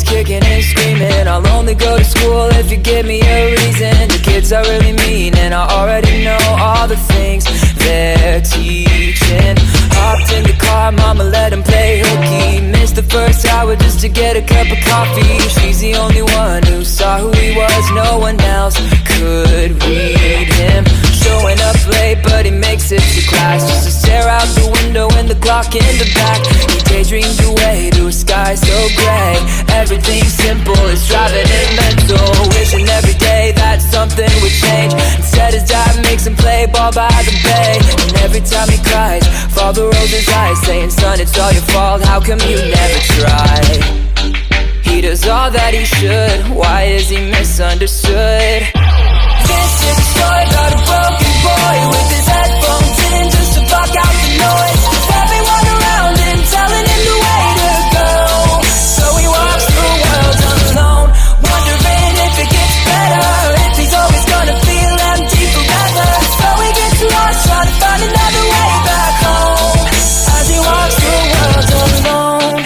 is kicking and screaming. I'll only go to school if you give me a reason. The kids are really mean and I already know all the things they're teaching. Hopped in the car, mama let him play hooky. Missed the first hour just to get a cup of coffee. She's the only one who saw who he was, no one else could read him. Showing up late but he makes it to class just to stare out the window and the clock in the back. He daydreamed away to a sky so gray. Everything simple is driving him mental. Wishing every day that something would change. Instead his dad makes him play ball by the bay. And every time he cries, father rolls his eyes saying, son, it's all your fault, how come you never try? He does all that he should, why is he misunderstood? This is a story about a broken boy with his headphones in just to block out the noise. With everyone around him telling him the way to go. So he walks the world alone, wondering if it gets better, if he's always gonna feel empty forever. So he gets lost trying to find another way back home as he walks the world alone.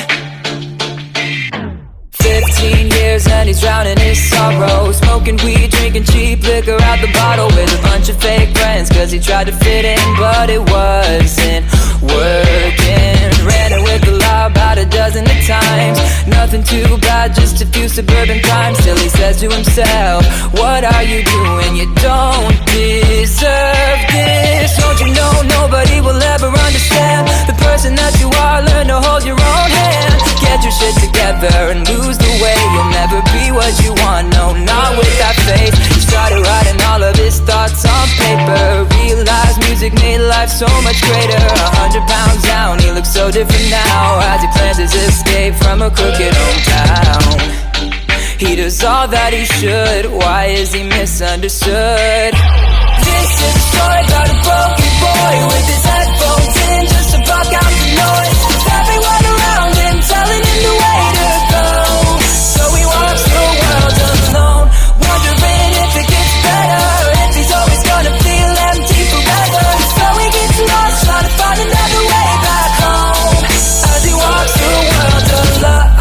15 years and he's drowning his sorrow, smoking weed, drinking cheap liquor out the bottle with a bunch of fake friends, cause he tried to fit in but it wasn't working. Ran it with the law about a dozen of times. Nothing too bad, just a few suburban crimes. Till he says to himself, what are you doing? You don't deserve this. Don't you know nobody will ever understand the person that you are? Learn to hold your own hand. Get your shit together and lose the way. You'll never be what you want, no, not with that face. He started writing all of his thoughts on paper. Realized music made life so much greater. 100 pounds down, he looks so different now as he plans his escape from a crooked hometown. He does all that he should, why is he misunderstood? This is a story about a broken boy with his headphones in just to block out the noise. With everyone around him telling him the way to go. So he walks the world alone, wondering if it gets better, if he's always gonna feel empty forever. So he gets lost trying to find another way back home as he walks the world alone.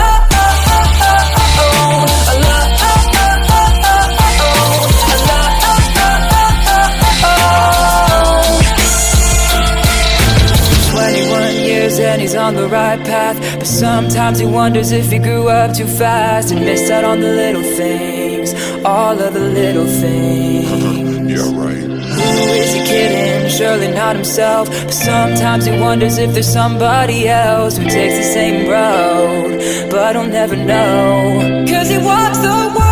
21 years and he's on the right path, but sometimes he wonders if he grew up too fast and missed out on the little things, all of the little things. Yeah, right. Who is he kidding? Surely not himself. But sometimes he wonders if there's somebody else who takes the same road, but he'll never know, 'cause he walks the world